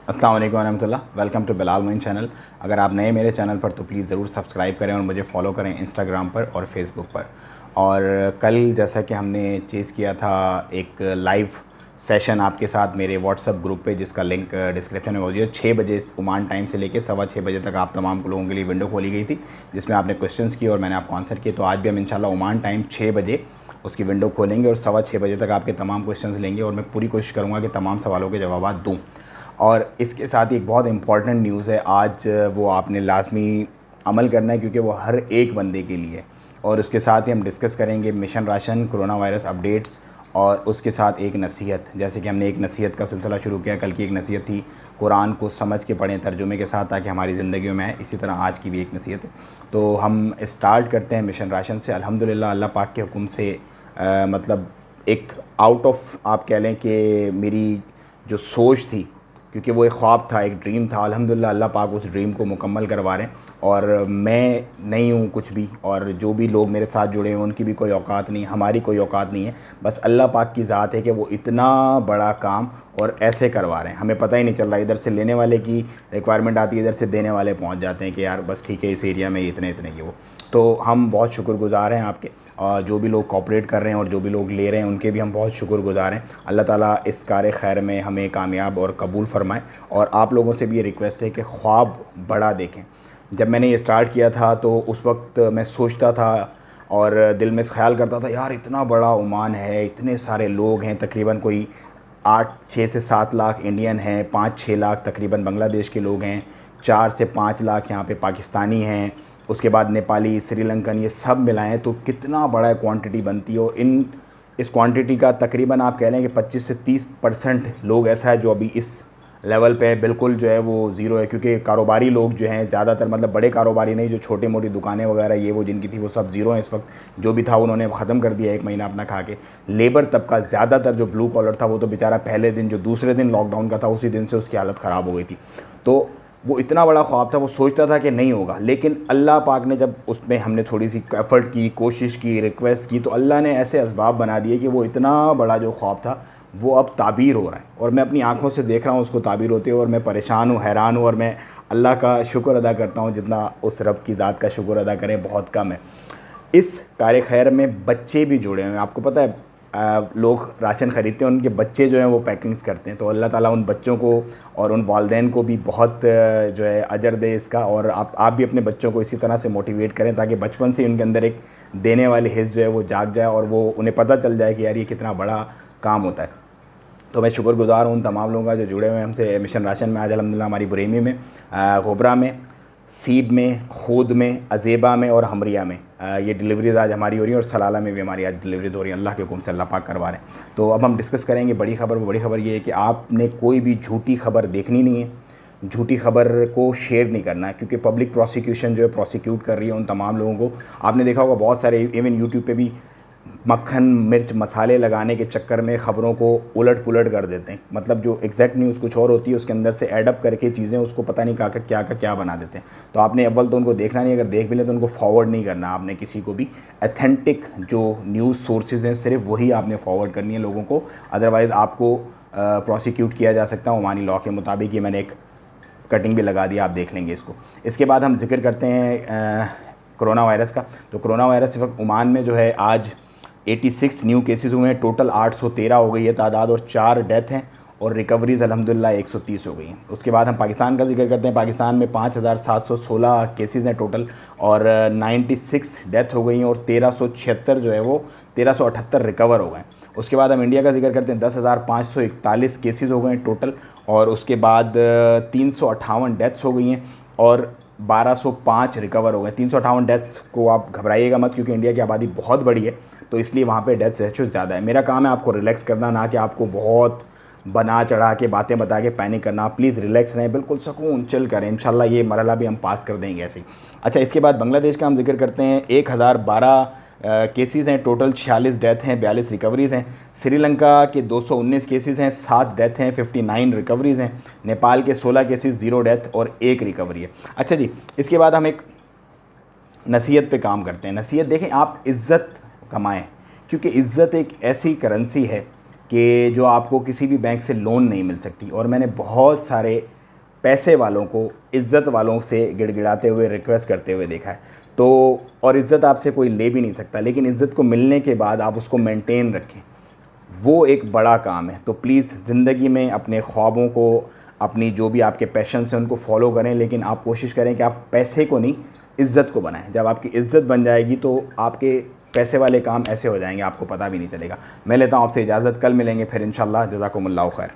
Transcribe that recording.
अस्सलाम वालेकुम रहमतुल्लाह। Welcome to Bilal Moin channel. अगर आप नए मेरे चैनल पर तो प्लीज़ ज़रूर सब्सक्राइब करें और मुझे फॉलो करें इंस्टाग्राम पर और फेसबुक पर। और कल जैसा कि हमने चीज़ किया था एक लाइव सेशन आपके साथ मेरे व्हाट्सएप ग्रुप पे, जिसका लिंक डिस्क्रिप्शन में मौजूद है। 6 बजे ओमान टाइम से लेकर 6:15 बजे तक आप तमाम लोगों के लिए विंडो खोली गई थी, जिसमें आपने क्वेश्चंस किए और मैंने आपको आंसर किए। तो आज भी हम इंशाल्लाह ओमान टाइम 6 बजे उसकी विंडो खोलेंगे और 6:15 बजे तक आपके तमाम क्वेश्चंस लेंगे और मैं पूरी कोशिश करूँगा कि तमाम सवालों के जवाब दूँ। और इसके साथ ही एक बहुत इम्पॉर्टेंट न्यूज़ है आज, वो आपने लाजमी अमल करना है क्योंकि वो हर एक बंदे के लिए है। और उसके साथ ही हम डिस्कस करेंगे mission ration, corona virus updates और उसके साथ एक नसीहत। जैसे कि हमने एक नसीहत का सिलसिला शुरू किया, कल की एक नसीहत थी कुरान को समझ के पढ़ें तर्जुमे के साथ ताकि हमारी ज़िंदगियों में आए। इसी तरह आज की भी एक नसीहत है। तो हम स्टार्ट करते हैं मिशन राशन से। अल्हम्दुलिल्लाह अल्लाह पाक के हुक्म से मतलब एक आउट ऑफ आप कह लें कि मेरी जो सोच थी, क्योंकि वो एक ख्वाब था, एक ड्रीम था, अल्हम्दुलिल्लाह अल्लाह पाक उस ड्रीम को मुकम्मल करवा रहे हैं। और मैं नहीं हूँ कुछ भी, और जो भी लोग मेरे साथ जुड़े हैं उनकी भी कोई औकात नहीं, हमारी कोई औकात नहीं है। बस अल्लाह पाक की ज़ात है कि वो इतना बड़ा काम और ऐसे करवा रहे हैं, हमें पता ही नहीं चल रहा। इधर से लेने वाले की रिक्वायरमेंट आती है, इधर से देने वाले पहुँच जाते हैं कि यार बस ठीक है, इस एरिया में इतने इतने ये वो। तो हम बहुत शुक्रगुज़ार हैं आपके, और जो भी लोग कॉपरेट कर रहे हैं और जो भी लोग ले रहे हैं उनके भी हम बहुत शुक्रगुज़ार हैं। अल्लाह ताला इस कार खैर में हमें कामयाब और कबूल फ़रमाए। और आप लोगों से भी ये रिक्वेस्ट है कि ख्वाब बड़ा देखें। जब मैंने ये स्टार्ट किया था तो उस वक्त मैं सोचता था और दिल में ख्याल करता था, यार इतना बड़ा ओमान है, इतने सारे लोग हैं, तकरीबन कोई 6 से 7 लाख इंडियन हैं, 5-6 लाख तकरीबन बांग्लादेश के लोग हैं, 4 से 5 लाख यहाँ पे पाकिस्तानी हैं, उसके बाद नेपाली, श्रीलंकन, ये सब मिलाएं तो कितना बड़ा क्वांटिटी बनती है। और इस क्वांटिटी का तकरीबन आप कह लें कि 25 से 30% लोग ऐसा है जो अभी इस लेवल पे बिल्कुल जो है वो ज़ीरो है। क्योंकि कारोबारी लोग जो हैं ज़्यादातर, मतलब बड़े कारोबारी नहीं, जो छोटी मोटी दुकानें वगैरह ये वो जिनकी थी वो सब ज़ीरो हैं इस वक्त। जो भी था उन्होंने ख़त्म कर दिया 1 महीना अपना खा के। लेबर तबका ज़्यादातर जो ब्लू कॉलर था वो तो बेचारा पहले दिन, जो दूसरे दिन लॉकडाउन का था उसी दिन से उसकी हालत ख़राब हो गई थी। तो वो इतना बड़ा ख्वाब था, वो सोचता था कि नहीं होगा, लेकिन अल्लाह पाक ने जब उसमें हमने थोड़ी सी एफ़र्ट की, कोशिश की, रिक्वेस्ट की, तो अल्लाह ने ऐसे असबाब बना दिए कि वो इतना बड़ा जो ख्वाब था वो अब ताबीर हो रहा है। और मैं अपनी आँखों से देख रहा हूँ उसको ताबीर होते हुए, और मैं परेशान हूँ, हैरान हूँ। और मैं अल्लाह का शुक्र अदा करता हूँ, जितना उस रब की ज़ात का शुक्र अदा करें बहुत कम है। इस कार खैर में बच्चे भी जुड़े हुए हैं। आपको पता है लोग राशन ख़रीदते हैं, उनके बच्चे जो हैं वो पैकिंग्स करते हैं। तो अल्लाह ताला उन बच्चों को और उन वालदैन को भी बहुत जो है अजर दे इसका। और आप भी अपने बच्चों को इसी तरह से मोटिवेट करें ताकि बचपन से उनके अंदर एक देने वाली हिस्स जो है वो जाग जाए और वो उन्हें पता चल जाए कि यार ये कितना बड़ा काम होता है। तो मैं शुक्रगुज़ार हूँ उन तमाम लोगों का जो जुड़े हुए हैं हमसे मिशन राशन में। आज अल्हम्दुलिल्लाह हमारी बुरेमी में, गोबरा में, सीब में, खूद में, अज़ेबा में और हमरिया में ये डिलीवरीज़ आज हमारी हो रही हैं। और सलाला में भी हमारी आज डिलीवरीज़ हो रही हैं, अल्लाह के हुक्म से, अल्लाह पाक करवा रहे हैं। तो अब हम डिस्कस करेंगे बड़ी खबर। वो बड़ी खबर ये है कि आपने कोई भी झूठी खबर देखनी नहीं है, झूठी खबर को शेयर नहीं करना है, क्योंकि पब्लिक प्रोसिक्यूशन जो है प्रोसिक्यूट कर रही है उन तमाम लोगों को। आपने देखा होगा बहुत सारे इवन यूट्यूब पे भी मक्खन मिर्च मसाले लगाने के चक्कर में ख़बरों को उलट पुलट कर देते हैं। मतलब जो एग्जैक्ट न्यूज़ कुछ और होती है, उसके अंदर से एडअप करके चीज़ें उसको पता नहीं क्या का क्या बना देते हैं। तो आपने अव्वल तो उनको देखना नहीं, अगर देख भी लें तो उनको फॉरवर्ड नहीं करना आपने किसी को भी। अथेंटिक जो न्यूज़ सोर्सेज हैं सिर्फ वही आपने फॉरवर्ड करनी है लोगों को, अदरवाइज़ आपको प्रोसिक्यूट किया जा सकता है ओमानी लॉ के मुताबिक। ये मैंने एक कटिंग भी लगा दिया, आप देख लेंगे इसको। इसके बाद हम जिक्र करते हैं कोरोना वायरस का। तो कोरोना वायरस इस वक्त ओमान में जो है आज 86 न्यू केसेस हुए हैं, टोटल 813 हो गई है तादाद, और 4 डेथ हैं, और रिकवरीज़ अल्हम्दुलिल्लाह 130 हो गई हैं। उसके बाद हम पाकिस्तान का जिक्र करते हैं। पाकिस्तान में 5716 केसेस हैं टोटल, और 96 डेथ हो गई हैं, और 1376 जो है वो 1378 रिकवर हो गए। उसके बाद हम इंडिया का जिक्र करते हैं। 10,541 केसेस हो गए हैं टोटल, और उसके बाद 358 डेथ्स हो गई हैं, और 1205 रिकवर हो गए। 358 डेथ्स को आप घबराइएगा मत, क्योंकि इंडिया की आबादी बहुत बड़ी है, तो इसलिए वहाँ पे डेथ रेशियो ज़्यादा है। मेरा काम है आपको रिलैक्स करना, ना कि आपको बहुत बना चढ़ा के बातें बता के पैनिक करना। प्लीज़ रिलैक्स रहें, बिल्कुल सुकून चिल करें, इंशाल्लाह ये मरहला भी हम पास कर देंगे ऐसे ही। अच्छा, इसके बाद बांग्लादेश का हम जिक्र करते हैं। 1012 केसेस हैं टोटल, 46 डेथ हैं, 42 रिकवरीज़ हैं। श्रीलंका के 219 केसेस हैं, 7 डेथ हैं, 59 रिकवरीज़ हैं। नेपाल के 16 केसेस, 0 डेथ और 1 रिकवरी है। अच्छा जी, इसके बाद हम एक नसीहत पे काम करते हैं। नसीहत देखें, आप इज़्ज़त कमाएं, क्योंकि इज़्ज़त एक ऐसी करेंसी है कि जो आपको किसी भी बैंक से लोन नहीं मिल सकती। और मैंने बहुत सारे पैसे वालों को इज़्ज़त वालों से गिड़गिड़ाते हुए, रिक्वेस्ट करते हुए देखा है। तो और इज़्ज़त आपसे कोई ले भी नहीं सकता, लेकिन इज़्ज़त को मिलने के बाद आप उसको मेंटेन रखें, वो एक बड़ा काम है। तो प्लीज़ ज़िंदगी में अपने ख्वाबों को, अपनी जो भी आपके पैशन हैं उनको फॉलो करें, लेकिन आप कोशिश करें कि आप पैसे को नहीं, इज़्ज़त को बनाएं। जब आपकी इज़्ज़त बन जाएगी तो आपके पैसे वाले काम ऐसे हो जाएंगे आपको पता भी नहीं चलेगा। मैं लेता हूँ आपसे इजाज़त, कल मिलेंगे फिर इंशाल्लाह। जज़ाकुमुल्लाह खैर।